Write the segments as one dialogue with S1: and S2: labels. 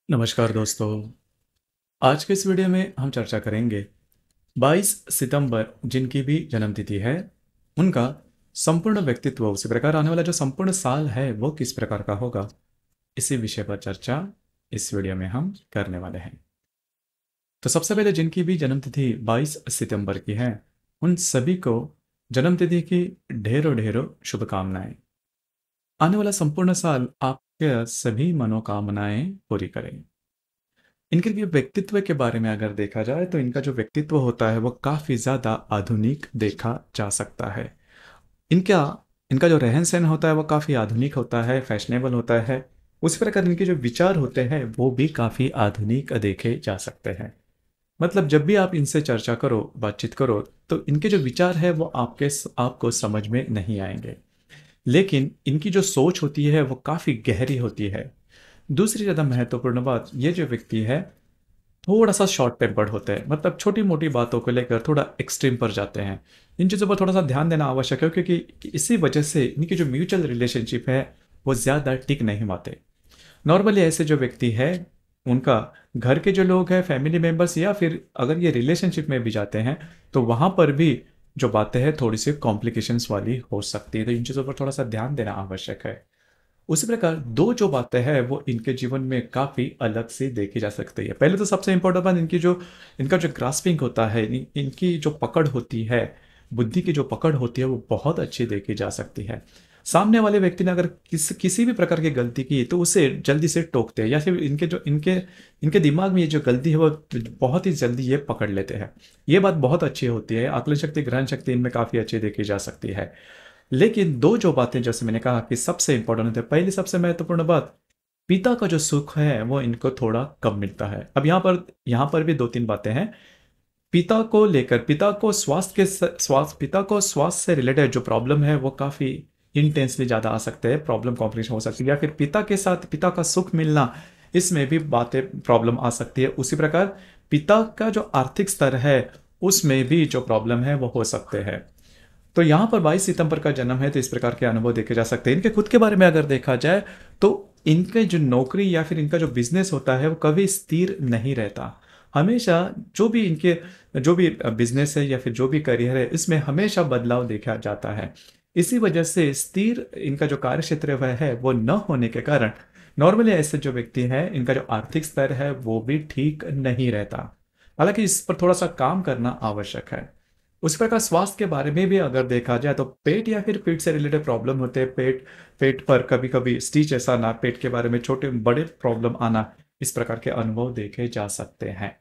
S1: नमस्कार दोस्तों। आज के इस वीडियो में हम चर्चा करेंगे 22 सितंबर जिनकी भी जन्मतिथि है उनका संपूर्ण व्यक्तित्व, उसी प्रकार आने वाला जो संपूर्ण साल है वो किस प्रकार का होगा, इसी विषय पर चर्चा इस वीडियो में हम करने वाले हैं। तो सबसे पहले जिनकी भी जन्मतिथि 22 सितंबर की है उन सभी को जन्मतिथि की ढेरों ढेरों शुभकामनाएं। आने वाला संपूर्ण साल आपके सभी मनोकामनाएं पूरी करें। इनके लिए व्यक्तित्व के बारे में अगर देखा जाए तो इनका जो व्यक्तित्व होता है वो काफ़ी ज़्यादा आधुनिक देखा जा सकता है। इनका इनका जो रहन सहन होता है वो काफ़ी आधुनिक होता है, फैशनेबल होता है। उसी प्रकार इनके जो विचार होते हैं वो भी काफ़ी आधुनिक देखे जा सकते हैं। मतलब जब भी आप इनसे चर्चा करो, बातचीत करो, तो इनके जो विचार है वो आपको समझ में नहीं आएंगे, लेकिन इनकी जो सोच होती है वो काफ़ी गहरी होती है। दूसरी ज़्यादा महत्वपूर्ण बात, ये जो व्यक्ति है थोड़ा सा शॉर्ट टेम्पर्ड होते हैं, मतलब छोटी मोटी बातों को लेकर थोड़ा एक्सट्रीम पर जाते हैं। इन चीज़ों पर थोड़ा सा ध्यान देना आवश्यक है, क्योंकि इसी वजह से इनकी जो म्यूचुअल रिलेशनशिप है वो ज़्यादा टिक नहीं पाते। नॉर्मली ऐसे जो व्यक्ति है उनका घर के जो लोग हैं, फैमिली मेंबर्स, या फिर अगर ये रिलेशनशिप में भी जाते हैं तो वहाँ पर भी जो बातें हैं थोड़ी सी कॉम्प्लिकेशंस वाली हो सकती है। तो इन चीज़ों पर थोड़ा सा ध्यान देना आवश्यक है। उसी प्रकार दो जो बातें हैं वो इनके जीवन में काफ़ी अलग से देखी जा सकती है। पहले तो सबसे इंपॉर्टेंट बात, इनका जो ग्रास्पिंग होता है, इनकी जो पकड़ होती है, बुद्धि की जो पकड़ होती है वो बहुत अच्छी देखी जा सकती है। सामने वाले व्यक्ति ने अगर किसी भी प्रकार की गलती की तो उसे जल्दी से टोकते हैं, या फिर इनके दिमाग में ये जो गलती है वो बहुत ही जल्दी ये पकड़ लेते हैं। ये बात बहुत अच्छी होती है। आकलन शक्ति, ग्रहण शक्ति इनमें काफ़ी अच्छी देखी जा सकती है। लेकिन दो जो बातें जैसे मैंने कहा कि सबसे इंपॉर्टेंट होते हैं, पहली सबसे महत्वपूर्ण बात, पिता का जो सुख है वो इनको थोड़ा कम मिलता है। अब यहाँ पर भी दो तीन बातें हैं। पिता को लेकर, पिता को स्वास्थ्य से रिलेटेड जो प्रॉब्लम है वो काफी इंटेंसली ज्यादा आ सकते हैं, प्रॉब्लम कॉम्प्लिकेशन हो सकती है, या फिर पिता के साथ पिता का सुख मिलना, इसमें भी बातें प्रॉब्लम आ सकती है। उसी प्रकार पिता का जो आर्थिक स्तर है उसमें भी जो प्रॉब्लम है वो हो सकते हैं। तो यहाँ पर 22 सितंबर का जन्म है तो इस प्रकार के अनुभव देखे जा सकते हैं। इनके खुद के बारे में अगर देखा जाए तो इनके जो नौकरी या फिर इनका जो बिजनेस होता है वो कभी स्थिर नहीं रहता। हमेशा जो भी बिजनेस है या फिर जो भी करियर है इसमें हमेशा बदलाव देखा जाता है। इसी वजह से स्थिर इनका जो कार्य क्षेत्र वह है वो न होने के कारण नॉर्मली ऐसे जो व्यक्ति है इनका जो आर्थिक स्तर है वो भी ठीक नहीं रहता। हालांकि इस पर थोड़ा सा काम करना आवश्यक है। उसी प्रकार स्वास्थ्य के बारे में भी अगर देखा जाए तो पेट या फिर पेट से रिलेटेड प्रॉब्लम होते हैं। पेट पर कभी कभी स्टिच ऐसा आना, पेट के बारे में छोटे बड़े प्रॉब्लम आना, इस प्रकार के अनुभव देखे जा सकते हैं।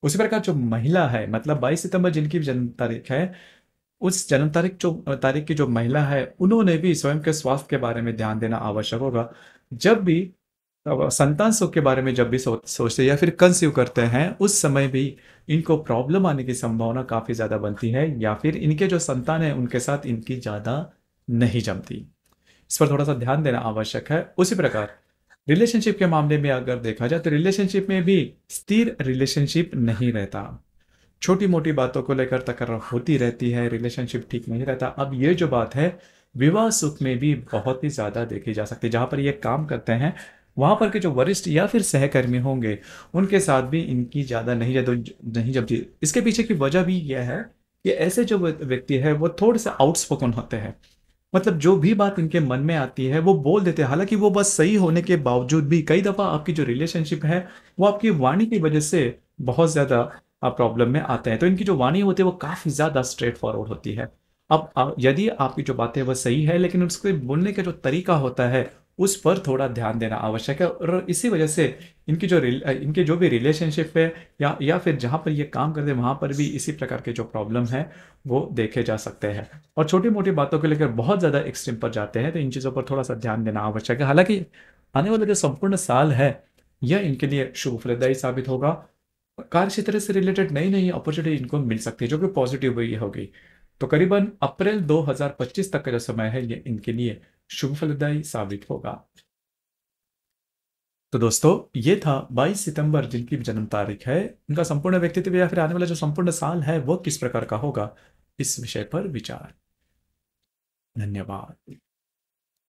S1: उसी प्रकार जो महिला है, मतलब 22 सितंबर जिनकी जन्म तारीख है, उस जन्म तारीख की जो महिला है उन्होंने भी स्वयं के स्वास्थ्य के बारे में ध्यान देना आवश्यक होगा। जब भी संतान सुख के बारे में जब भी सोचते या फिर कंसीव करते हैं उस समय भी इनको प्रॉब्लम आने की संभावना काफी ज्यादा बनती है, या फिर इनके जो संतान है उनके साथ इनकी ज्यादा नहीं जमती। इस पर थोड़ा सा ध्यान देना आवश्यक है। उसी प्रकार रिलेशनशिप के मामले में अगर देखा जाए तो रिलेशनशिप में भी स्थिर रिलेशनशिप नहीं रहता। छोटी मोटी बातों को लेकर तकरार होती रहती है, रिलेशनशिप ठीक नहीं रहता। अब ये जो बात है विवाह सुख में भी बहुत ही ज्यादा देखी जा सकती है। जहां पर ये काम करते हैं वहां पर के जो वरिष्ठ या फिर सहकर्मी होंगे उनके साथ भी इनकी ज्यादा नहीं जमती। इसके पीछे की वजह भी यह है कि ऐसे जो व्यक्ति है वो थोड़े से आउटस्पोकन होते हैं। मतलब जो भी बात इनके मन में आती है वो बोल देते हैं, हालांकि वो बस सही होने के बावजूद भी कई दफा आपकी जो रिलेशनशिप है वो आपकी वाणी की वजह से बहुत ज्यादा प्रॉब्लम में आते हैं। तो इनकी जो वाणी होती है वो काफी ज्यादा स्ट्रेट फॉरवर्ड होती है। अब यदि आपकी जो बातें वो सही है लेकिन उसके बोलने का जो तरीका होता है उस पर थोड़ा ध्यान देना आवश्यक है। और इसी वजह से इनके जो भी रिलेशनशिप है या फिर जहां पर ये काम करते हैं वहां पर भी इसी प्रकार के जो प्रॉब्लम है वो देखे जा सकते हैं। और छोटी मोटी बातों को लेकर बहुत ज्यादा एक्सट्रीम पर जाते हैं, तो इन चीजों पर थोड़ा सा ध्यान देना आवश्यक है। हालांकि आने वाला जो संपूर्ण साल है यह इनके लिए शुभ फलदायी साबित होगा। कार्य क्षेत्र से रिलेटेड नई नई अपॉर्चुनिटी इनको मिल सकती है जो कि पॉजिटिव हुई होगी। तो करीबन अप्रैल 2025 तक का जो समय है ये इनके लिए शुभ फलदायी साबित होगा। तो दोस्तों ये था 22 सितंबर जिनकी जन्म तारीख है, उनका संपूर्ण व्यक्तित्व या फिर आने वाला जो संपूर्ण साल है वो किस प्रकार का होगा, इस विषय पर विचार। धन्यवाद।